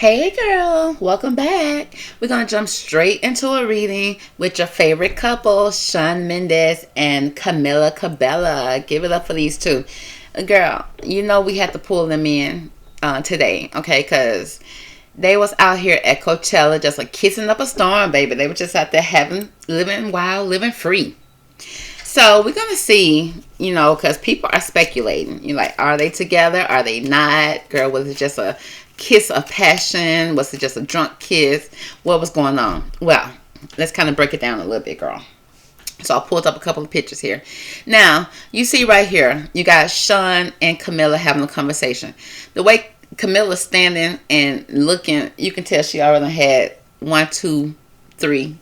Hey girl, welcome back. We're going to jump straight into a reading with your favorite couple, Shawn Mendes and Camila Cabello. Give it up for these two. Girl, you know we had to pull them in today, okay? Because they was out here at Coachella just like kissing up a storm, baby. They were just out there living wild, living free. So we're going to see, because people are speculating. You're like, are they together? Are they not? Girl, was it just a kiss of passion? Was it just a drunk kiss? What was going on? Well, let's kind of break it down a little bit, girl. So I pulled up a couple of pictures here. Now, you see right here, you got Shawn and Camila having a conversation. The way Camila's standing and looking, you can tell she already had 1, 2, 3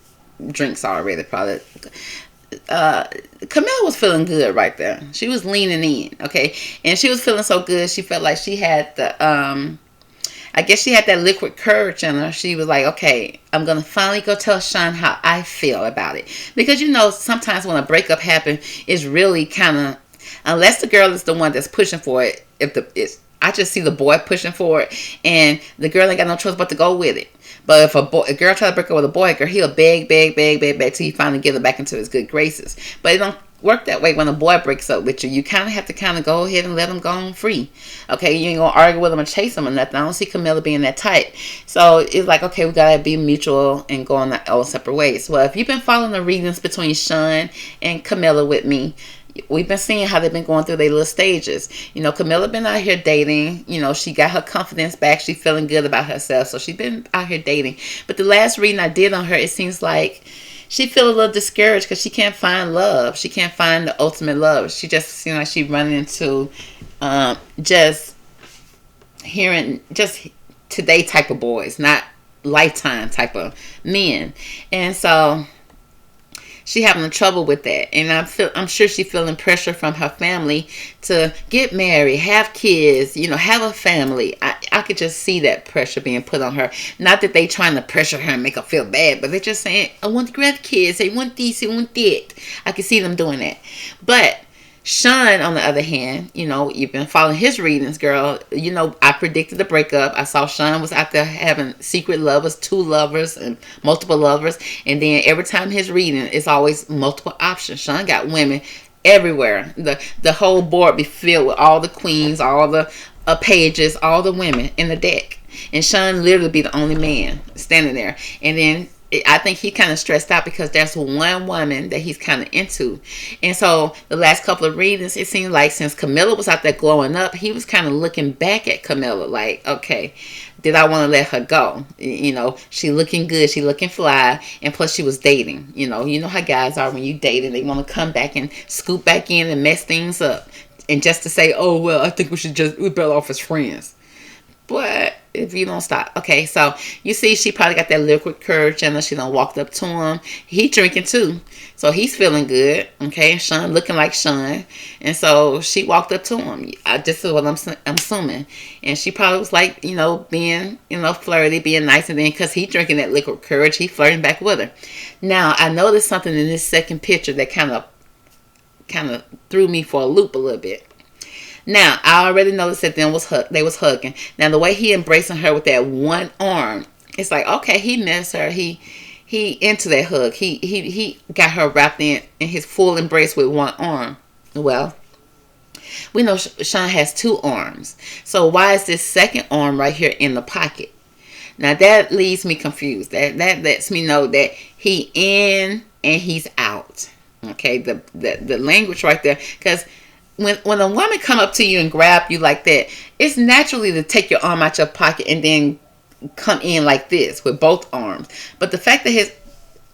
drinks already, probably. Camila was feeling good right there. She was leaning in, okay? And she was feeling so good, she felt like she had I guess she had that liquid courage in her. She was like, okay, I'm going to finally go tell Shawn how I feel about it. Because, sometimes when a breakup happens, it's really kind of, unless the girl is the one that's pushing for it, I just see the boy pushing for it, and the girl ain't got no choice but to go with it. But if a girl try to break up with a boy, girl, he'll beg till he finally get her back into his good graces. But it don't work that way when a boy breaks up with you. You kind of have to go ahead and let him go on free. Okay, you ain't going to argue with him or chase him or nothing. I don't see Camila being that tight. So it's like, okay, we got to be mutual and go on our own separate ways. Well, if you've been following the readings between Shawn and Camila with me, we've been seeing how they've been going through their little stages. Camila been out here dating. She got her confidence back. She's feeling good about herself. So she's been out here dating. But the last reading I did on her, it seems like she feel a little discouraged because she can't find love. She can't find the ultimate love. She just seems like she's running into just today type of boys, not lifetime type of men. And so she having trouble with that, and I'm sure she feeling pressure from her family to get married, have kids, have a family. I could just see that pressure being put on her. Not that they trying to pressure her and make her feel bad, but they're just saying, I want the grandkids, they want this, they want that. I can see them doing that. But Shawn, on the other hand, you've been following his readings, girl. I predicted the breakup. I saw Shawn was out there having secret lovers, 2 lovers, and multiple lovers. And then every time his reading, it's always multiple options. Shawn got women everywhere. The whole board be filled with all the queens, all the pages, all the women in the deck. And Shawn literally be the only man standing there. And then I think he kind of stressed out because there's one woman that he's kind of into. And so the last couple of readings, it seemed like since Camila was out there glowing up, he was kind of looking back at Camila like, okay, did I want to let her go? She looking good, she looking fly, and plus she was dating. You know how guys are when you dating, they want to come back and scoop back in and mess things up. And just to say, oh, well, I think we're better off as friends. But if you don't stop. Okay, so you see she probably got that liquid courage and she done walked up to him. He drinking too. So he's feeling good. Okay, Shawn looking like Shawn. And so she walked up to him. This is what I'm assuming. And she probably was like, being, flirty, being nice. And then because he drinking that liquid courage, he flirting back with her. Now, I noticed something in this second picture that kind of threw me for a loop a little bit. Now, I already noticed that they was hugging. Now, the way he embracing her with that one arm, it's like, okay, he missed her. He into that hug. He got her wrapped in his full embrace with one arm. Well, we know Shawn has 2 arms. So why is this second arm right here in the pocket? Now, that leaves me confused. That lets me know that he in and he's out. Okay, the language right there, because when a woman come up to you and grab you like that, it's naturally to take your arm out your pocket and then come in like this with both arms. But the fact that his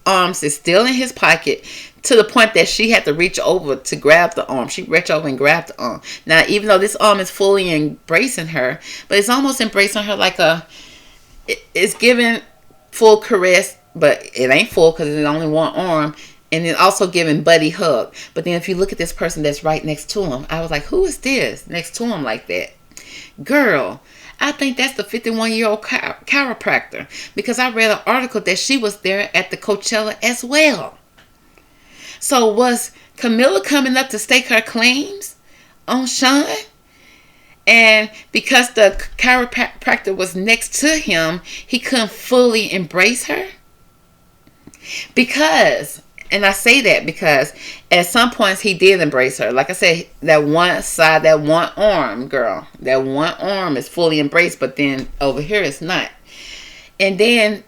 arms is still in his pocket to the point that she had to reach over to grab the arm. She reached over and grabbed the arm. Now, even though this arm is fully embracing her, but it's almost embracing her like it's giving full caress, but it ain't full because it's only one arm. And then also giving buddy hug. But then if you look at this person that's right next to him, I was like, who is this next to him like that? Girl, I think that's the 51-year-old chiropractor. Because I read an article that she was there at the Coachella as well. So was Camila coming up to stake her claims on Shawn? And because the chiropractor was next to him, he couldn't fully embrace her. Because, and I say that because at some points he did embrace her. Like I said, that one side, that one arm, girl, that one arm is fully embraced, but then over here it's not. And then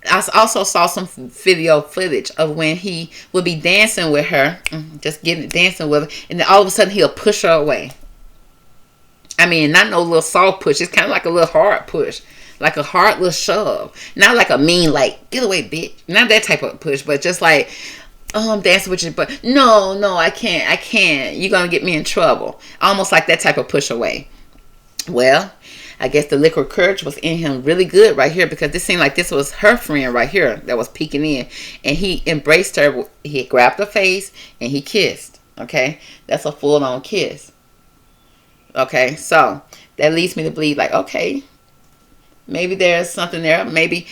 I also saw some video footage of when he would be dancing with her, just dancing with her, and then all of a sudden he'll push her away. I mean, not no little soft push. It's kind of like a little hard push. Like a hard little shove. Not like a mean, like, get away, bitch. Not that type of push, but just like, oh, I'm dancing with you, but no, I can't. You're going to get me in trouble. Almost like that type of push away. Well, I guess the liquid courage was in him really good right here, because this seemed like this was her friend right here that was peeking in. And he embraced her. He grabbed her face and he kissed. Okay? That's a full-on kiss. Okay? So, that leads me to believe, like, okay, maybe there's something there. Maybe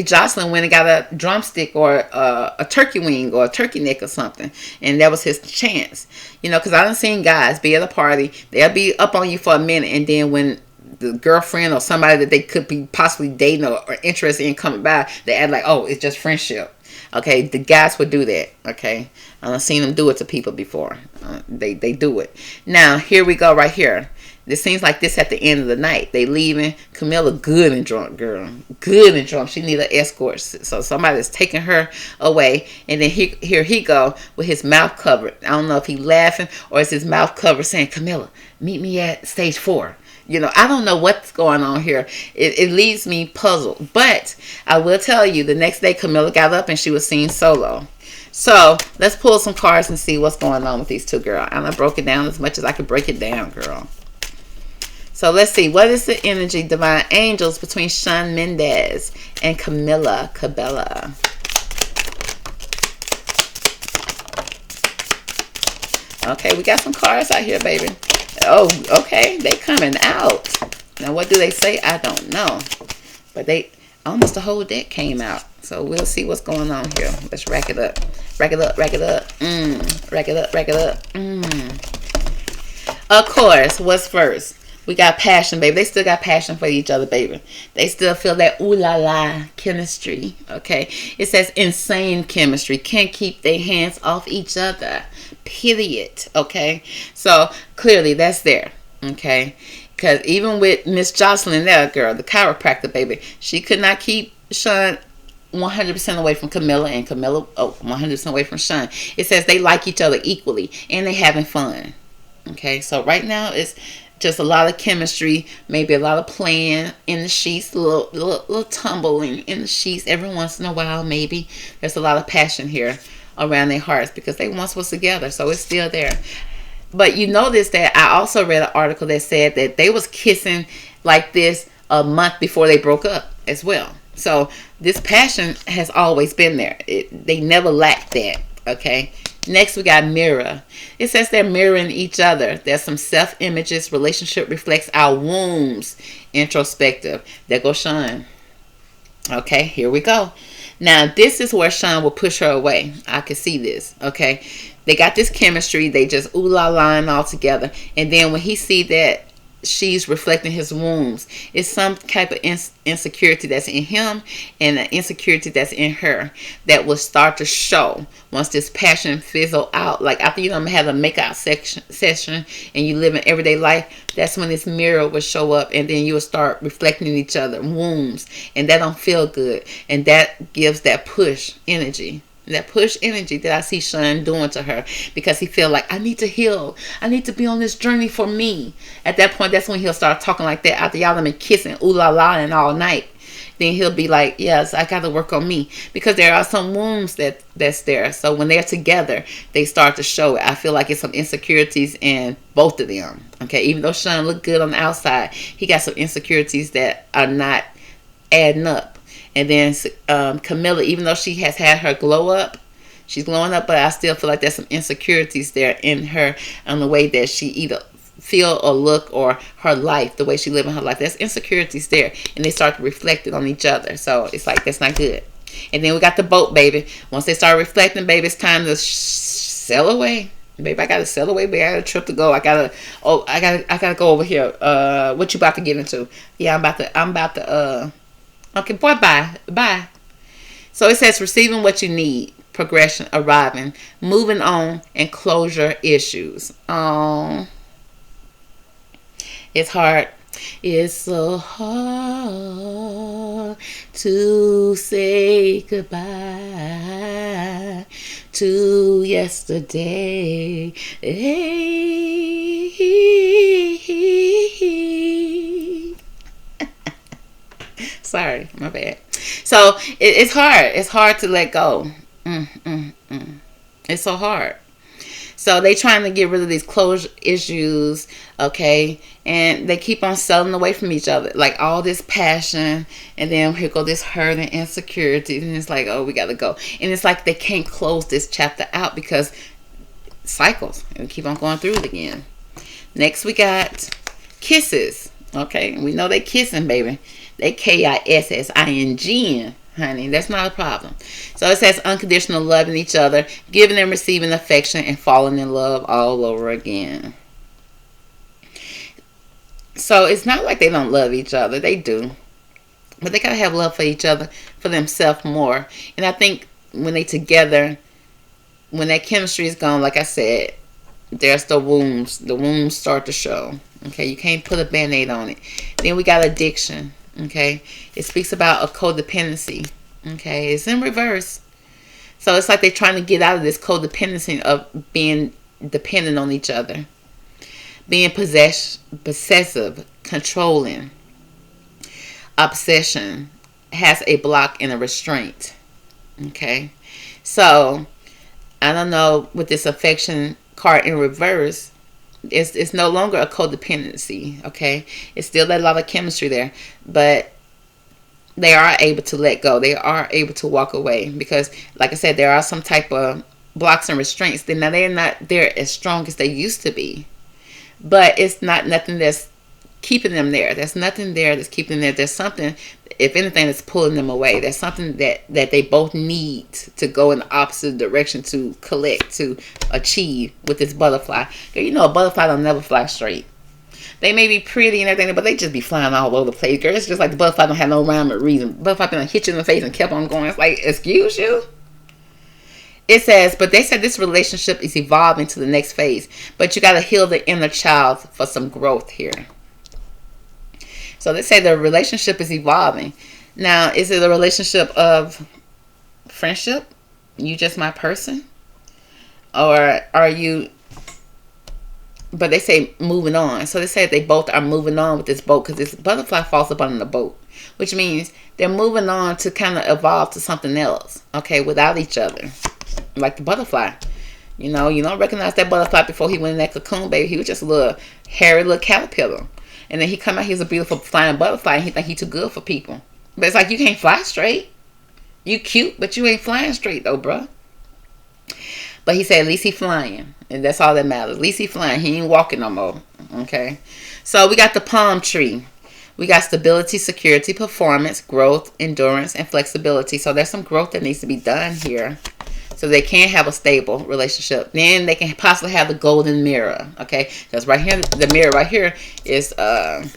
Jocelyn went and got a drumstick or a turkey wing or a turkey neck or something, and that was his chance. You know, because I done seen guys be at a party, they'll be up on you for a minute, and then when the girlfriend or somebody that they could be possibly dating or interested in coming by, they act like, oh, it's just friendship. Okay, the guys would do that. Okay, I've seen them do it to people before. They do it. Now here we go right here. This seems like this at the end of the night. They leaving. Camila good and drunk, girl. Good and drunk. She need an escort. So somebody's taking her away. And then here he go with his mouth covered. I don't know if he laughing or is his mouth covered saying, Camila, meet me at stage 4. You know, I don't know what's going on here. It leaves me puzzled. But I will tell you, the next day Camila got up and she was seen solo. So let's pull some cards and see what's going on with these two, girl. And I broke it down as much as I could break it down, girl. So let's see. What is the energy, divine angels, between Shawn Mendes and Camila Cabello? Okay, we got some cards out here, baby. Oh, okay. They coming out. Now, what do they say? I don't know. But they almost the whole deck came out. So we'll see what's going on here. Let's rack it up. Rack it up, rack it up. Rack it up, rack it up. Of course, what's first? We got passion, baby. They still got passion for each other, baby. They still feel that ooh la la chemistry, okay? It says insane chemistry. Can't keep their hands off each other, period, okay? So, clearly, that's there, okay? Because even with Miss Jocelyn there, girl, the chiropractor, baby, she could not keep Shawn 100% away from Camila, and Camila, 100% away from Shawn. It says they like each other equally, and they having fun, okay? So, right now, it's just a lot of chemistry, maybe a lot of playing in the sheets, a little tumbling in the sheets every once in a while, maybe. There's a lot of passion here around their hearts because they once was together, so it's still there. But you notice that I also read an article that said that they was kissing like this a month before they broke up as well. So this passion has always been there. They never lacked that, okay? Next, we got mirror. It says they're mirroring each other. There's some self-images. Relationship reflects our wounds. Introspective. There goes Shawn. Okay, here we go. Now, this is where Shawn will push her away. I can see this. Okay, they got this chemistry. They just ooh la la and all together. And then when he see that she's reflecting his wounds, it's some type of insecurity that's in him and an insecurity that's in her that will start to show once this passion fizzle out. Like after you don't have a makeout session and you live in everyday life, that's when this mirror will show up, and then you will start reflecting each other wounds, and that don't feel good, and that gives that push energy. That push energy that I see Shawn doing to her, because he feel like, I need to heal. I need to be on this journey for me. At that point, that's when he'll start talking like that after y'all have been kissing, ooh la la, and all night. Then he'll be like, yes, I got to work on me, because there are some wounds that's there. So when they're together, they start to show it. I feel like it's some insecurities in both of them. Okay, even though Shawn look good on the outside, he got some insecurities that are not adding up. And then Camila, even though she has had her glow up, she's glowing up, but I still feel like there's some insecurities there in her on the way that she either feel or look, or her life, the way she live in her life. There's insecurities there, and they start to reflect it on each other. So it's like, that's not good. And then we got the boat, baby. Once they start reflecting, baby, it's time to sail away. Babe, I gotta sell away. Babe, I got a trip to go. I gotta go over here. What you about to get into? Yeah, I'm about to. Okay, boy, bye. So it says receiving what you need, progression, arriving, moving on, and closure issues. It's hard. It's so hard to say goodbye to yesterday. Sorry, my bad. So it's hard. It's hard to let go. It's so hard. So they trying to get rid of these closure issues, okay? And they keep on selling away from each other. Like all this passion, and then here go this hurt and insecurity. And it's like, oh, we got to go. And it's like they can't close this chapter out because cycles. And keep on going through it again. Next we got kisses. Okay, we know they kissing, baby. They KISSING, honey. That's not a problem. So it says unconditional loving each other, giving and receiving affection, and falling in love all over again. So it's not like they don't love each other. They do. But they got to have love for each other, for themselves more. And I think when they together, when that chemistry is gone, like I said, there's the wounds. The wounds start to show. Okay, you can't put a band-aid on it. Then we got addiction. Okay, it speaks about a codependency. Okay, it's in reverse. So it's like they're trying to get out of this codependency of being dependent on each other, being possessive, controlling. Obsession has a block and a restraint. Okay, so I don't know, with this affection card in reverse, it's no longer a codependency. Okay, it's still a lot of chemistry there, but they are able to let go. They are able to walk away because, like I said, there are some type of blocks and restraints. Now they're not there as strong as they used to be, but it's not nothing that's keeping them there. There's nothing there that's keeping them there. There's something, if anything, that's pulling them away. There's something that they both need to go in the opposite direction to collect, to achieve with this butterfly. You know, a butterfly don't never fly straight. They may be pretty and everything, but they just be flying all over the place. Girl, it's just like the butterfly don't have no rhyme or reason. The butterfly gonna hit you in the face and kept on going. It's like, excuse you? It says, but they said this relationship is evolving to the next phase. But you got to heal the inner child for some growth here. So they say the relationship is evolving. Now, is it a relationship of friendship? You just my person? Or are you... But they say moving on. So they say they both are moving on with this boat because this butterfly falls up on the boat. Which means they're moving on to kind of evolve to something else. Okay, without each other. Like the butterfly. You know, you don't recognize that butterfly before he went in that cocoon, baby. He was just a little hairy little caterpillar. And then he come out, he's a beautiful flying butterfly, and he think he too good for people. But it's like, you can't fly straight. You cute, but you ain't flying straight though, bruh. But he said at least he flying. And that's all that matters. At least he flying. He ain't walking no more. Okay. So we got the palm tree. We got stability, security, performance, growth, endurance, and flexibility. So there's some growth that needs to be done here. So they can have a stable relationship. Then they can possibly have the golden mirror. Okay. Because right here, the mirror right here is, it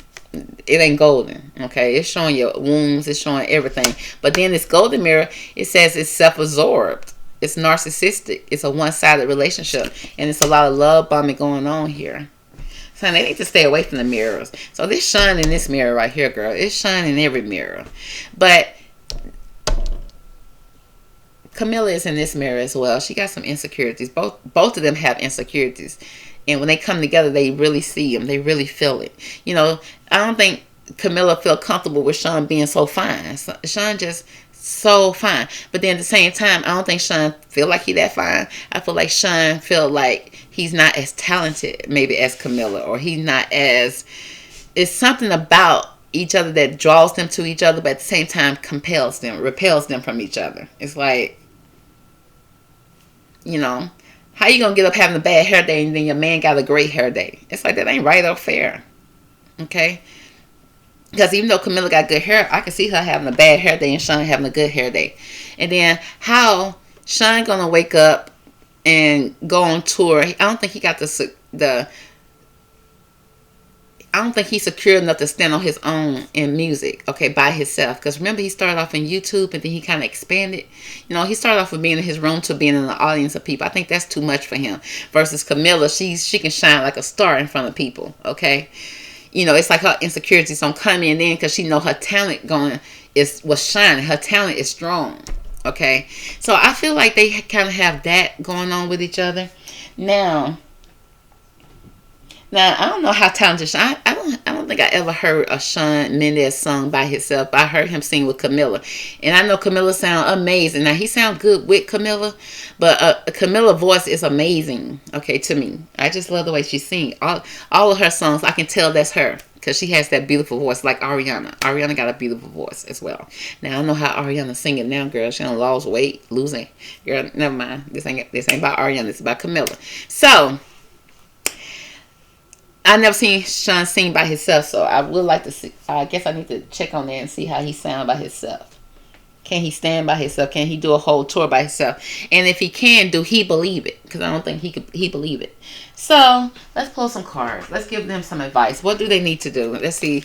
ain't golden. Okay. It's showing your wounds. It's showing everything. But then this golden mirror, it says it's self-absorbed. It's narcissistic. It's a one-sided relationship. And it's a lot of love bombing going on here. So they need to stay away from the mirrors. So this shine in this mirror right here, girl. It's shining in every mirror. But Camila is in this mirror as well. She got some insecurities. Both of them have insecurities. And when they come together, they really see them. They really feel it. You know, I don't think Camila feel comfortable with Shawn being so fine. Shawn just so fine. But then at the same time, I don't think Shawn feel like he that fine. I feel like Shawn feel like he's not as talented maybe as Camila. Or he's not as... It's something about each other that draws them to each other, but at the same time compels them, repels them from each other. It's like... You know, how you gonna get up having a bad hair day and then your man got a great hair day? It's like, that ain't right or fair. Okay? Because even though Camila got good hair, I can see her having a bad hair day and Shawn having a good hair day. And then how Shawn gonna wake up and go on tour. I don't think he got the I don't think he's secure enough to stand on his own in music, okay, by himself. Because remember, he started off in YouTube and then he kind of expanded. You know, he started off with being in his room to being in the audience of people. I think that's too much for him. Versus Camila, she can shine like a star in front of people, okay. You know, it's like her insecurities don't come in then because she know her talent was shining. Her talent is strong, okay. So I feel like they kind of have that going on with each other. Now I don't know how talented Shawn. I don't think I ever heard a Shawn Mendes song by himself. But I heard him sing with Camila, and I know Camila sound amazing. Now he sound good with Camila, but Camila's voice is amazing. Okay, to me, I just love the way she sings. All of her songs, I can tell that's her because she has that beautiful voice, like Ariana. Ariana got a beautiful voice as well. Now I don't know how Ariana singing now, girl. She done lost weight, losing. Girl, never mind. This ain't about Ariana. It's about Camila. So. I never seen Shawn sing by himself, so I would like to see. I guess I need to check on that and see how he sound by himself. Can he stand by himself? Can he do a whole tour by himself? And if he can, do he believe it? Because I don't think he believe it. So let's pull some cards. Let's give them some advice. What do they need to do? Let's see.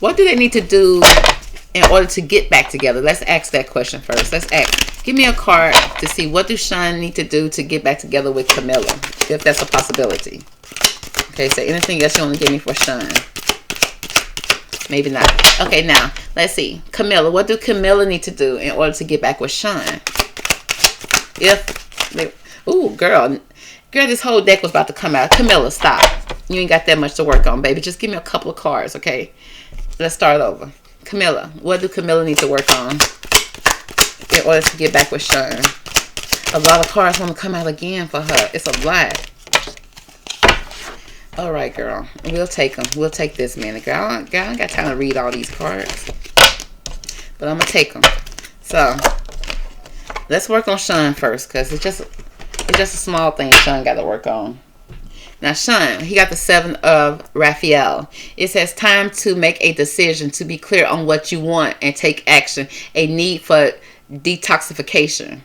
What do they need to do in order to get back together? Let's ask that question first. Let's ask. Give me a card to see what do Shawn need to do to get back together with Camila, if that's a possibility. Okay, so anything else you want to give me for Shawn? Maybe not. Okay, now, let's see. Camila, what do Camila need to do in order to get back with Shawn? Ooh, girl, this whole deck was about to come out. Camila, stop. You ain't got that much to work on, baby. Just give me a couple of cards, okay? Let's start over. Camila, what do Camila need to work on in order to get back with Shawn? A lot of cards want to come out again for her. It's a lot. All right, girl. We'll take them. We'll take this minute, girl. I ain't got time to read all these cards, but I'm gonna take them. So let's work on Shawn first, cause it's just a small thing Shawn got to work on. Now, Shawn, he got the 7 of Raphael. It says time to make a decision, to be clear on what you want and take action. A need for detoxification.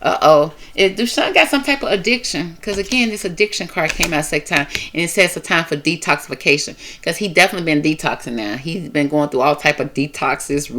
Do Shawn got some type of addiction? Because again, this addiction card came out second time, and it says it's a time for detoxification. Because he definitely been detoxing now. He's been going through all type of detoxes,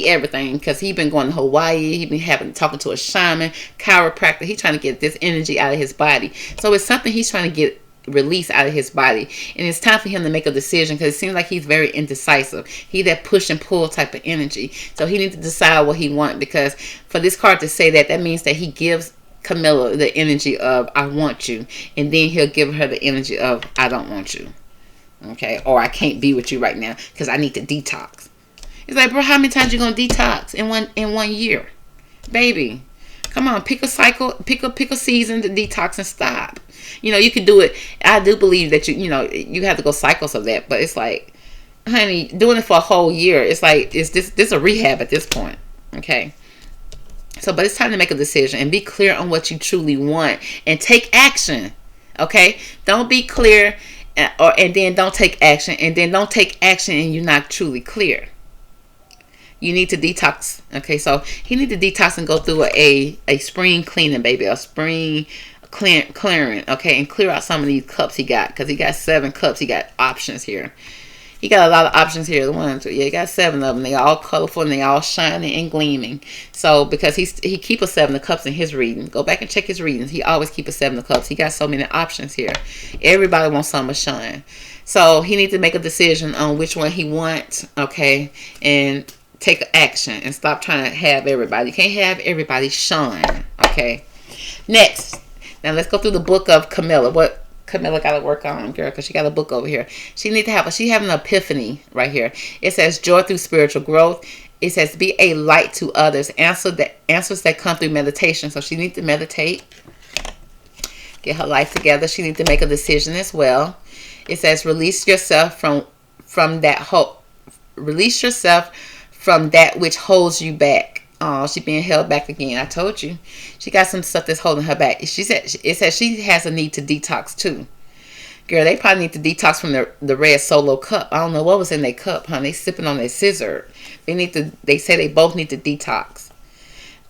everything. Because he been going to Hawaii. He been talking to a shaman, chiropractor. He's trying to get this energy out of his body. So it's something he's trying to get release out of his body, and it's time for him to make a decision because it seems like he's very indecisive. He that push and pull type of energy, so he needs to decide what he wants. Because for this card to say that means that he gives Camila the energy of I want you, and then he'll give her the energy of I don't want you, okay, or I can't be with you right now because I need to detox. It's like, bro, how many times you gonna detox in one year, baby? Come on, pick a cycle, pick a season to detox and stop. You know, you can do it. I do believe that you have to go cycles of that, but it's like, honey, doing it for a whole year, it's like it's this a rehab at this point, okay? So, but it's time to make a decision and be clear on what you truly want and take action, okay? Don't be clear and then don't take action, and then don't take action and you're not truly clear. You need to detox. Okay, so he need to detox and go through a spring cleaning, baby. A spring clearing, okay, and clear out some of these cups he got. Because he got 7 cups. He got options here. He got a lot of options here. He got 7 of them. They all colorful and they all shining and gleaming. So because he keep a 7 of cups in his reading. Go back and check his readings. He always keep a 7 of cups. He got so many options here. Everybody wants some of Shawn. So he needs to make a decision on which one he wants, okay, and take action and stop trying to have everybody. You can't have everybody Shawn, okay? Next, now let's go through the book of Camila. What Camila got to work on, girl, because she got a book over here. She having an epiphany right here. It says joy through spiritual growth. It says be a light to others. Answers that come through meditation. So she needs to meditate, get her life together. She needs to make a decision as well. It says release yourself from that hope. Release yourself from that which holds you back. Oh, she being held back again. I told you. She got some stuff that's holding her back. It says she has a need to detox too. Girl, they probably need to detox from the red solo cup. I don't know what was in their cup, honey. They sipping on their scissor. They say they both need to detox.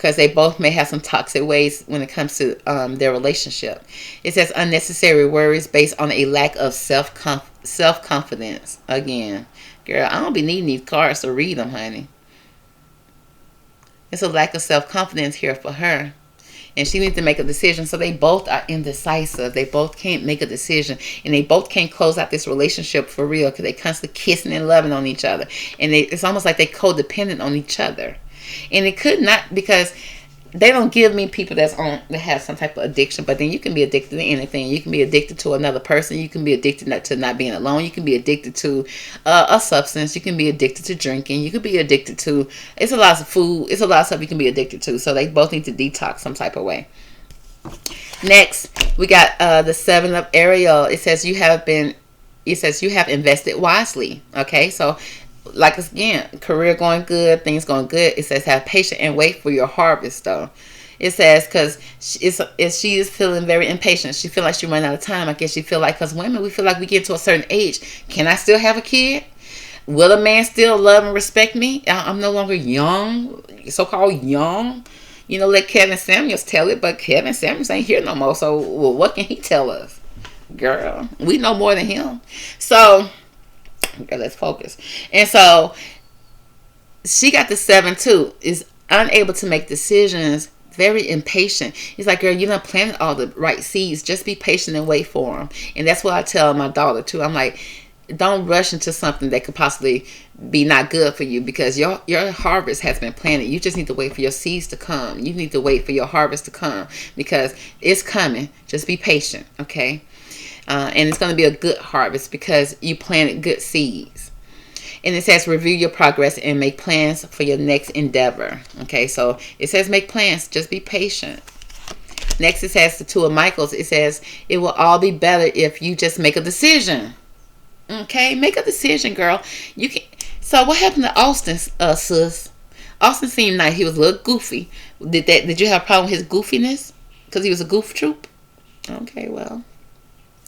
because they both may have some toxic ways when it comes to their relationship. It says unnecessary worries based on a lack of self-confidence. Again, girl, I don't be needing these cards to read them, honey. It's a lack of self-confidence here for her. And she needs to make a decision. So they both are indecisive. They both can't make a decision. And they both can't close out this relationship for real, because they constantly kissing and loving on each other. And it's almost like they codependent on each other. And it could not, because they don't give me people that have some type of addiction. But then you can be addicted to anything. You can be addicted to another person. You can be addicted to not being alone. You can be addicted to a substance. You can be addicted to drinking. You could be addicted to, it's a lot of food. It's a lot of stuff you can be addicted to. So they both need to detox some type of way. Next, we got the 7 of Ariel. It says you have invested wisely. Okay, so like, again, career going good, things going good. It says have patience and wait for your harvest, though. It says because she is feeling very impatient. She feel like she run out of time. I guess she feel like, because women, we feel like we get to a certain age. Can I still have a kid? Will a man still love and respect me? I'm no longer young, so-called young. You know, let Kevin Samuels tell it, but Kevin Samuels ain't here no more. So what can he tell us? Girl, we know more than him. So, okay, let's focus. And so she got the 7 too. Is unable to make decisions, very impatient. He's like, girl, you done planted all the right seeds. Just be patient and wait for them. And that's what I tell my daughter too. I'm like, don't rush into something that could possibly be not good for you, because your harvest has been planted. You just need to wait for your seeds to come. You need to wait for your harvest to come, because it's coming. Just be patient, okay? And it's going to be a good harvest because you planted good seeds. And it says review your progress and make plans for your next endeavor. Okay, so it says make plans. Just be patient. Next, it says the 2 of Michaels. It says it will all be better if you just make a decision. Okay, make a decision, girl. You can. So what happened to Austin, sis? Austin seemed like he was a little goofy. Did you have a problem with his goofiness? Because he was a goof troop? Okay, well.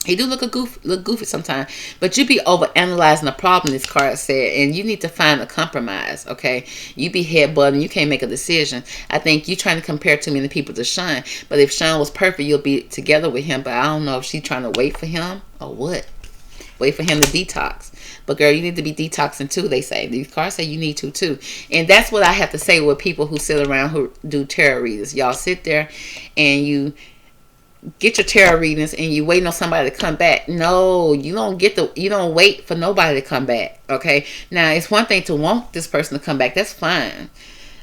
He do look goofy sometimes, but you be overanalyzing the problem, this card said, and you need to find a compromise, okay? You be headbutting, you can't make a decision. I think you trying to compare too many people to Shawn, but if Shawn was perfect, you'll be together with him, but I don't know if she's trying to wait for him or what. Wait for him to detox. But girl, you need to be detoxing too, they say. These cards say you need to too. And that's what I have to say with people who sit around who do tarot readings. Y'all sit there and you get your tarot readings and you waiting on somebody to come back. No, you don't wait for nobody to come back. Okay. Now it's one thing to want this person to come back. That's fine.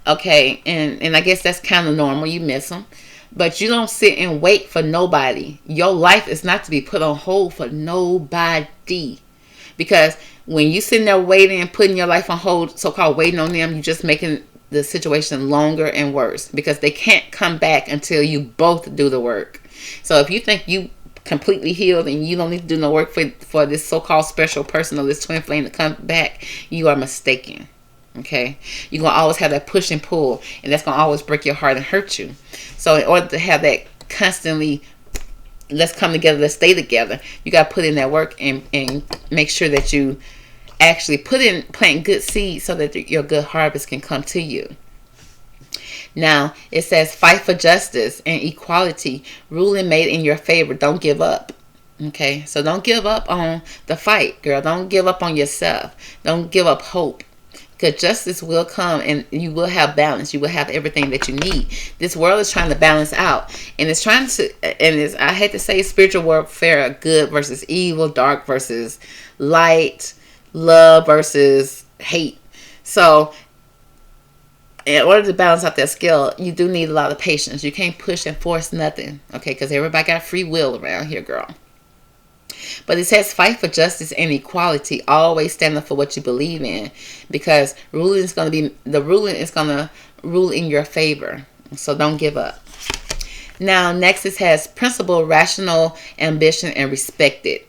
Okay. And I guess that's kind of normal. You miss them. But you don't sit and wait for nobody. Your life is not to be put on hold for nobody. Because when you sitting there waiting and putting your life on hold, so-called waiting on them, you're just making the situation longer and worse. Because they can't come back until you both do the work. So if you think you completely healed and you don't need to do no work for this so-called special person or this twin flame to come back, you are mistaken. Okay? You're going to always have that push and pull, and that's going to always break your heart and hurt you. So in order to have that constantly, let's come together, let's stay together, you got to put in that work and make sure that you actually plant good seeds so that your good harvest can come to you. Now, it says fight for justice and equality. Ruling made in your favor. Don't give up. Okay? So don't give up on the fight, girl. Don't give up on yourself. Don't give up hope. Because justice will come and you will have balance. You will have everything that you need. This world is trying to balance out. And it's trying to, I hate to say spiritual warfare, good versus evil, dark versus light, love versus hate. So in order to balance out that scale, you do need a lot of patience. You can't push and force nothing, okay? Because everybody got free will around here, girl. But it says fight for justice and equality. Always stand up for what you believe in, because the ruling is going to rule in your favor. So don't give up. Now, next it has principle, rational ambition, and respected,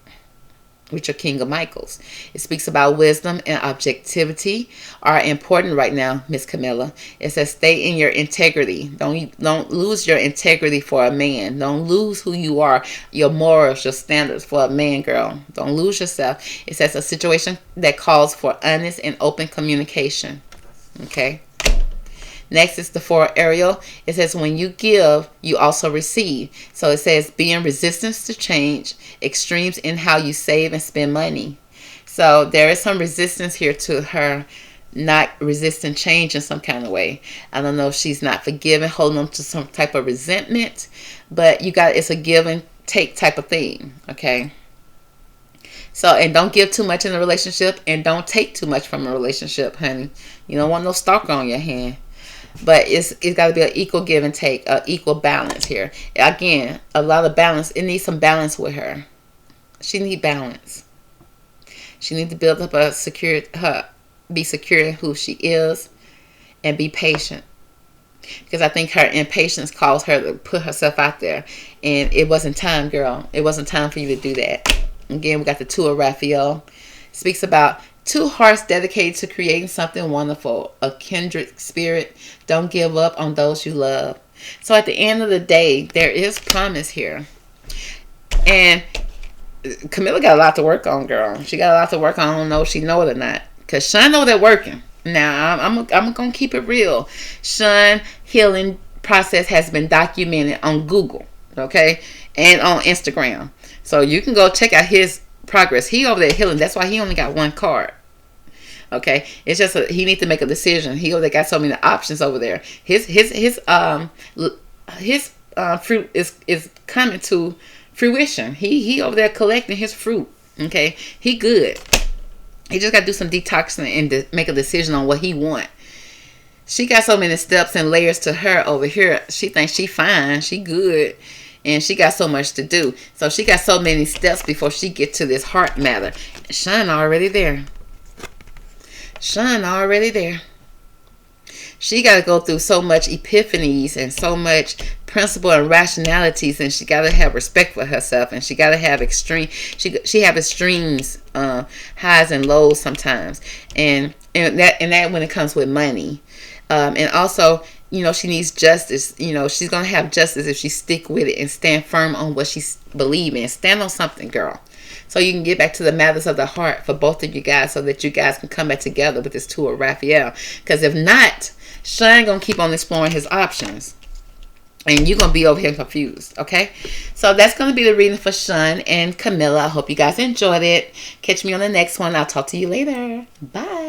which are King of Michaels. It speaks about wisdom and objectivity are important right now, Miss Camila. It says stay in your integrity. Don't lose your integrity for a man. Don't lose who you are, your morals, your standards for a man, girl. Don't lose yourself. It says a situation that calls for honest and open communication. Okay? Next is the 4 Ariel. It says when you give, you also receive. So it says being resistance to change, extremes in how you save and spend money. So there is some resistance here to her not resisting change in some kind of way. I don't know if she's not forgiving, holding on to some type of resentment, but it's a give and take type of thing, okay? So, and don't give too much in a relationship, and don't take too much from a relationship, honey. You don't want no stalker on your hand. But it's got to be an equal give and take, an equal balance here. Again, a lot of balance. It needs some balance with her. She needs balance. She needs to build up be secure in who she is, and be patient. Because I think her impatience caused her to put herself out there. And it wasn't time, girl. It wasn't time for you to do that. Again, we got the 2 of Raphael. Speaks about 2 hearts dedicated to creating something wonderful. A kindred spirit. Don't give up on those you love. So at the end of the day, there is promise here. And Camila got a lot to work on, girl. She got a lot to work on. I don't know if she know it or not. Because Shawn know they're working. Now, I'm going to keep it real. Shawn healing process has been documented on Google, okay? And on Instagram. So you can go check out his progress. He over there healing. That's why he only got 1 card. Okay? It's just he needs to make a decision. He over there got so many options over there. His fruit is coming to fruition. He over there collecting his fruit. Okay? He good. He just got to do some detoxing and make a decision on what he want. She got so many steps and layers to her over here. She thinks she fine. She good. And she got so much to do. So she got so many steps before she get to this heart matter. Shawn already there. Shawn already there. She got to go through so much epiphanies and so much principle and rationalities, and she got to have respect for herself, and she got to have she have extremes, highs and lows sometimes, and that when it comes with money, and also, you know, she needs justice. You know, she's gonna have justice if she stick with it and stand firm on what she believes in. Stand on something, girl, so you can get back to the matters of the heart for both of you guys, so that you guys can come back together with this 2 of Raphael. Because if not, Shawn gonna keep on exploring his options, and you're gonna be over here confused. Okay, so that's gonna be the reading for Shawn and Camila. I hope you guys enjoyed it. Catch me on the next one. I'll talk to you later. Bye.